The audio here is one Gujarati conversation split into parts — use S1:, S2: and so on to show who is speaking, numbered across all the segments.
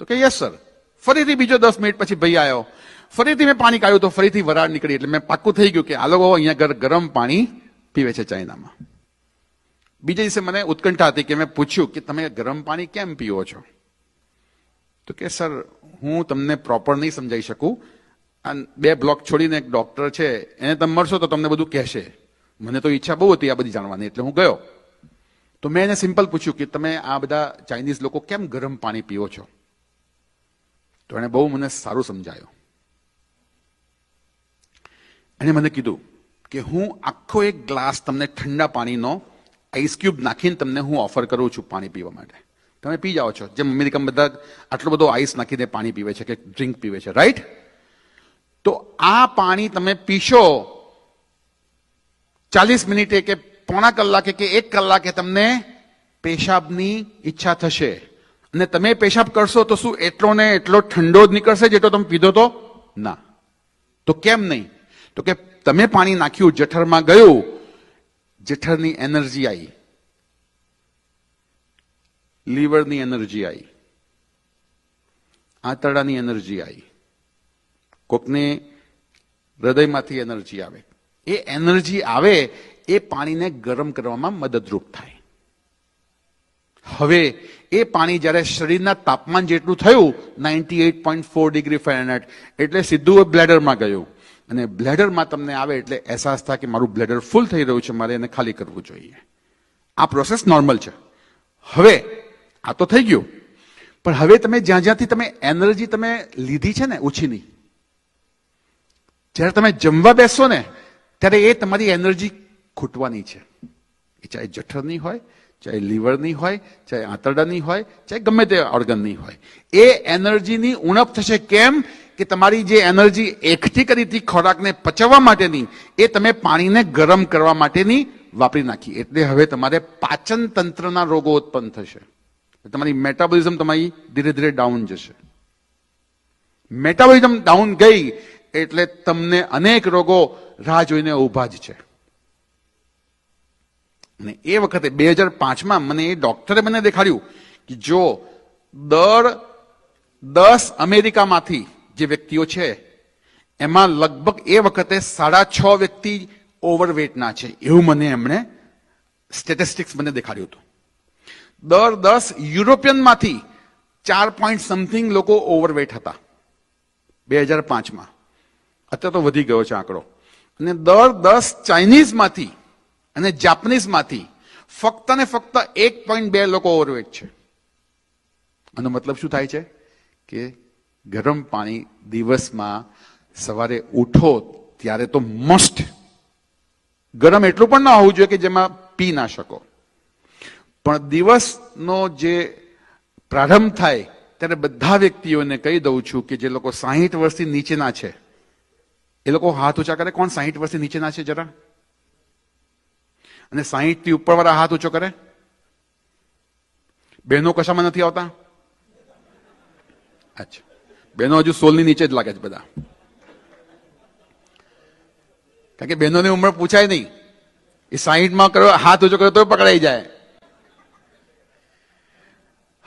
S1: તો કે યસ સર. ફરીથી બીજો 10 મિનિટ પછી ભાઈ આવ્યો, ફરીથી મેં પાણી કાઢ્યું તો ફરીથી વરાળ નીકળી. એટલે મેં પાક્કું થઈ ગયું કે આ લોકો અહીંયા ગરમ પાણી પીવે છે ચાઇનામાં. બીજા દિવસે મને ઉત્કંઠા હતી કે મેં પૂછ્યું કે તમે ગરમ પાણી કેમ પીવો છો? તો કે સર હું તમને પ્રોપર નહીં સમજાવી શકું. આ 2 બ્લોક છોડીને એક ડોક્ટર છે, એને તમે મળશો તો તમને બધું કહેશે. મને તો ઈચ્છા બહુ હતી આ બધી જાણવાની, એટલે હું ગયો. તો મેં એને સિમ્પલ પૂછ્યું કે તમે આ બધા ચાઇનીઝ લોકો કેમ ગરમ પાણી પીવો છો? તો એને બહુ મને સારું સમજાયો. એને મને કીધું કે હું આખો એક ગ્લાસ તમને ઠંડા પાણીનો આઈસ ક્યુબ નાખીને તમને હું ઓફર કરું છું પાણી પીવા માટે. તમે પી જાઓ છો. જેમ અમેરિકામાં બધા આટલો બધો આઈસ નાખીને પાણી પીવે છે કે ડ્રિંક પીવે છે, રાઈટ? તો આ પાણી તમે પીશો 40 મિનિટે કે પોણા કલાકે કે 1 કલાકે તમને પેશાબની ઈચ્છા થશે. અને તમે પેશાબ કરશો તો શું એટલો ને એટલો ઠંડો જ નીકળશે જેટલો તમે પીધો તો? ના. તો કેમ નહીં? તો કે તમે પાણી નાખ્યું, જઠરમાં ગયું, જઠરની એનર્જી આવી, લીવરની એનર્જી આવી, આંતરડાની એનર્જી આવી, કોકને હૃદયમાંથી એનર્જી આવે. એ એનર્જી આવે એ પાણીને ગરમ કરવામાં મદદરૂપ થાય. હવે એ પાણી જ્યારે શરીરના તાપમાન જેટલું થયું 98.4 ડિગ્રી ફેરનહાઇટ, એટલે સીધું બ્લેડરમાં ગયું. અને બ્લેડરમાં તમને આવે એટલે અહેસાસ થાય કે મારું બ્લેડર ફૂલ થઈ રહ્યું છે, મારે એને ખાલી કરવું જોઈએ. આ પ્રોસેસ નોર્મલ છે. હવે આ તો થઈ ગયું, પણ હવે તમે જ્યાં જ્યાંથી તમે એનર્જી તમે લીધી છે ને ઉછીની, જ્યારે તમે જમવા બેસો ને ત્યારે એ તમારી એનર્જી ખૂટવાની છે. એ ચાહે જઠરની હોય, ચાહે લીવરની હોય, ચાહે આંતરડાની હોય, ચાહે ગમે તે ઓર્ગનની હોય, એ એનર્જીની ઉણપ થશે. કેમ કે તમારી જે એનર્જી એકઠી કરી હતી ખોરાકને પચાવવા માટેની, એ તમે પાણીને ગરમ કરવા માટેની વાપરી નાખી. એટલે હવે તમારે પાચન તંત્રના રોગો ઉત્પન્ન થશે. તમારી મેટાબોલિઝમ તમારી ધીરે ધીરે ડાઉન જશે. મેટાબોલિઝમ ડાઉન ગઈ એટલે તમને અનેક રોગો રાહ જોઈને ઊભા જ છે. અને એ વખતે 2005માં મને એ ડોક્ટરે મને દેખાડ્યું કે જો દર 10 અમેરિકામાંથી જે વ્યક્તિઓ છે એમાં લગભગ એ વખતે 6.5 વ્યક્તિ ઓવરવેટના છે, એવું મને એમણે સ્ટેટિસ્ટિક્સ મને દેખાડ્યું હતું. દર 10 યુરોપિયનમાંથી 4 લોકો ઓવરવેટ હતા 2005માં. અત્યારે તો વધી ગયો છે આંકડો. અને દર 10 ચાઇનીઝમાંથી અને જાપાનીઝમાંથી ફક્ત ને ફક્ત 1.2 લોકો ઓવરવેટ છે. આનો મતલબ શું થાય છે કે ગરમ પાણી દિવસમાં સવારે ઉઠો ત્યારે તો મસ્ટ. ગરમ એટલું પણ ના હોવું જોઈએ કે જેમાં પી ના શકો, પણ દિવસનો જે પ્રારંભ થાય ત્યારે બધા વ્યક્તિઓને કહી દઉં છું કે જે લોકો 60 વર્ષથી નીચેના છે એ લોકો હાથ ઊંચા કરે. કોણ 60 વર્ષથી નીચેના છે જરા? અને 60 થી ઉપરવાળા હાથ ઊંચો કરે. બહેનો કશામાં નથી આવતા? અચ્છા, બહેનો હજુ 16 ની નીચે જ લાગે છે બધા, કારણ કે બહેનોની ઉંમર પૂછાય નહીં. એ 60માં કરો હાથ ઊંચો કરો તો પકડાઈ જાય.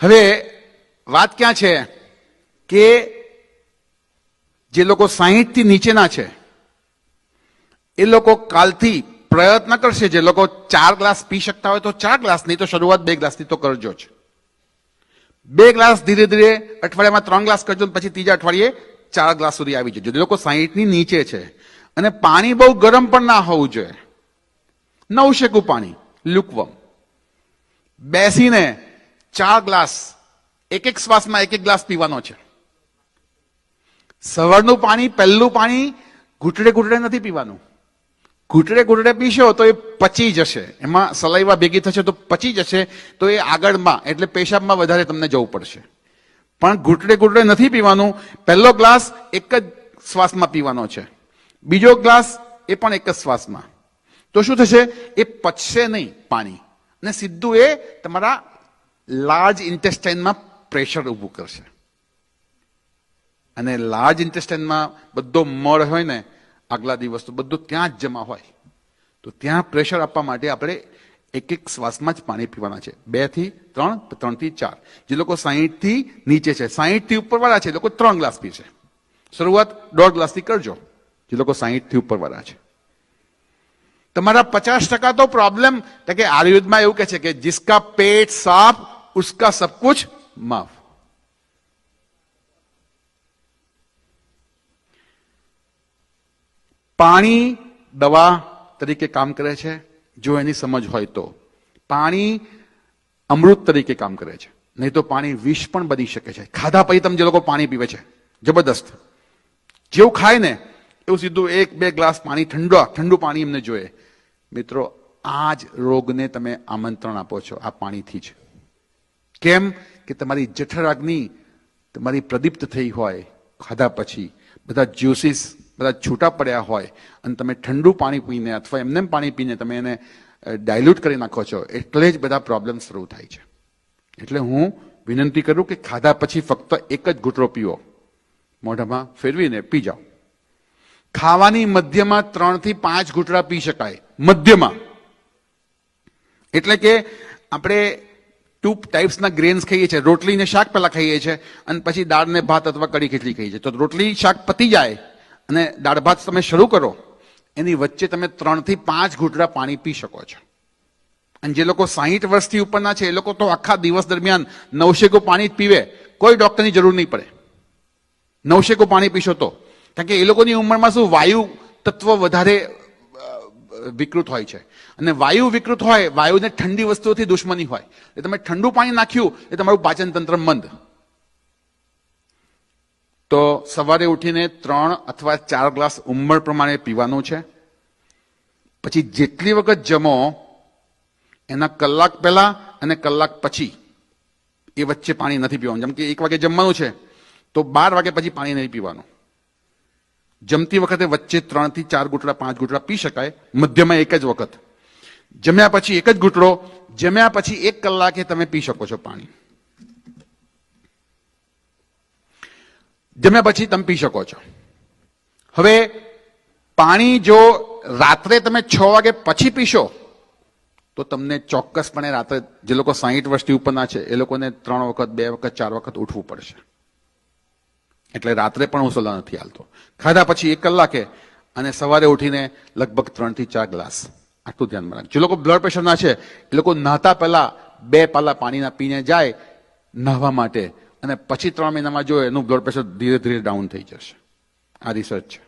S1: હવે વાત ક્યાં છે કે જે લોકો 60 થી નીચેના છે એ લોકો કાલથી પ્રયત્ન કરશે. જે લોકો 4 ગ્લાસ પી શકતા હોય તો 4 ગ્લાસ, નહીં તો શરૂઆત 2 ગ્લાસથી તો કરજો જ. 2 ગ્લાસ ધીરે ધીરે અઠવાડિયામાં 3 ગ્લાસ કરજો, પછી ત્રીજા અઠવાડિયે 4 ગ્લાસ સુધી આવી જજો. જે લોકો 60 ની નીચે છે. અને પાણી બહુ ગરમ પણ ના હોવું જોઈએ, નવશેકું પાણી, લ્યુકવર્મ. બેસીને 4 ગ્લાસ એક શ્વાસમાં 1 ગ્લાસ પીવાનો છે. સવારનું પાણી, પહેલું પાણી ઘૂંટડે ઘૂંટડે નથી પીવાનું. ઘૂંટડે ઘૂંટડે પીશો તો એ પચી જશે, એમાં સલાઈવા ભેગી થશે તો પચી જશે, તો એ આગળમાં એટલે પેશાબમાં વધારે તમને જવું પડશે. પણ ઘૂંટડે ઘૂંટડે નથી પીવાનું. પહેલો ગ્લાસ એક જ શ્વાસમાં પીવાનો છે, બીજો ગ્લાસ એ પણ એક જ શ્વાસમાં. તો શું થશે? એ પચશે નહીં પાણી, અને સીધું એ તમારા લાર્જ ઇન્ટેસ્ટાઇનમાં પ્રેશર ઊભું કરશે. અને લાર્જ ઇન્ટેસ્ટાઇનમાં બધો મળ હોય ને આગલા દિવસ તો બધું ત્યાં જ જમા હોય. તો ત્યાં પ્રેશર આપવા માટે આપણે એક શ્વાસમાં જ પાણી પીવાના છે. 2 થી 3, 3 થી 4. જે લોકો 60 થી નીચે છે, 60 થી ઉપરવાળા છે, એ લોકો 3 ગ્લાસ પીશે. શરૂઆત 1.5 ગ્લાસથી કરજો, જે લોકો 60 થી ઉપરવાળા છે. તમારા 50% તો પ્રોબ્લેમ કે આયુર્વેદમાં એવું કહે છે કે જિસકા પેટ સાફ ઉસકા સબ કુછ માફ. પાણી દવા તરીકે કામ કરે છે જો એની સમજ હોય તો. પાણી અમૃત તરીકે કામ કરે છે, નહીં તો પાણી વિષ પણ બની શકે છે. ખાધા પછી તમે જે લોકો પાણી પીવે છે જબરદસ્ત, જેવું ખાય ને એવું સીધું 1-2 ગ્લાસ પાણી ઠંડુ પાણી એમને જોઈએ. મિત્રો, આ જ રોગને તમે આમંત્રણ આપો છો આ પાણીથી જ. કેમ કે તમારી જઠરાગ્નિ તમારી પ્રદીપ્ત થઈ હોય, ખાધા પછી બધા જ્યુસીસ બધા છૂટા પડ્યા હોય અને તમે ઠંડુ પાણી પીને અથવા એમને પાણી પીને તમે એને ડાયલ્યુટ કરી નાખો છો, એટલે જ બધા પ્રોબ્લેમ શરૂ થાય છે. એટલે હું વિનંતી કરું કે ખાધા પછી ફક્ત એક જ ઘૂંટડો પીવો, મોઢામાં ફેરવીને પી જાઓ. ખાવાની મધ્યમાં 3 થી 5 ઘૂંટડા પી શકાય, મધ્યમાં. એટલે કે આપણે 2 ટાઈપ્સના ગ્રેન્સ ખાઈએ છીએ. રોટલી ને શાક પહેલા ખાઈએ છીએ અને પછી દાળ ને ભાત અથવા કઢી ખીચડી ખાઈએ છીએ. તો રોટલી શાક પતી જાય અને દાળ ભાત તમે શરૂ કરો, એની વચ્ચે તમે 3 થી 5 ઘૂંટડા પાણી પી શકો છો. અને જે લોકો 60 વર્ષથી ઉપરના છે એ લોકો તો આખા દિવસ દરમિયાન 900 પાણી જ પીવે, કોઈ ડોક્ટરની જરૂર નહીં પડે. 900 પાણી પીશો તો, કારણ કે એ લોકોની ઉંમરમાં શું વાયુ તત્વ વધારે વિકૃત હોય છે. અને વાયુ વિકૃત હોય, વાયુને ઠંડી વસ્તુઓથી દુશ્મની હોય. એટલે તમે ઠંડુ પાણી નાખ્યું એ તમારું પાચન તંત્ર મંદ. તો સવારે ઉઠીને 3 અથવા 4 ગ્લાસ ઉંમર પ્રમાણે પીવાનું છે. પછી જેટલી વખત જમો એના કલાક પહેલા અને કલાક પછી એ વચ્ચે પાણી નથી પીવાનું. જેમ કે 1 વાગે જમવાનું છે તો 12 વાગે પછી પાણી નહીં પીવાનું. જમતી વખતે વચ્ચે 3 થી 4 ઘૂંટડા 5 ઘૂંટડા પી શકાય, મધ્યમાં એક જ વખત. જમ્યા પછી એક જ ઘૂંટડો, જમ્યા પછી 1 કલાકે તમે પી શકો છો પાણી. જમ્યા પછી તમે પી શકો છો. હવે પાણી જો રાત્રે તમે 6 વાગે પછી પીશો તો તમને ચોક્કસપણે રાત્રે, જે લોકો 60 વર્ષથી ઉપરના છે એ લોકોને 3 વખત 2 વખત 4 વખત ઉઠવું પડશે. એટલે રાત્રે પણ હું સલાહ નથી આલતો. ખાધા પછી 1 કલાકે અને સવારે ઉઠીને લગભગ 3 થી 4 ગ્લાસ, આટલું ધ્યાનમાં રાખજો. જે લોકો બ્લડ પ્રેશરના છે એ લોકો નહાતા પહેલા 2 પાલા પાણીના પીને જાય નહાવા માટે, અને પછી 3 મહિનામાં જો એનું બ્લડ પ્રેશર ધીરે ધીરે ડાઉન થઈ જશે. આ રિસર્ચ છે.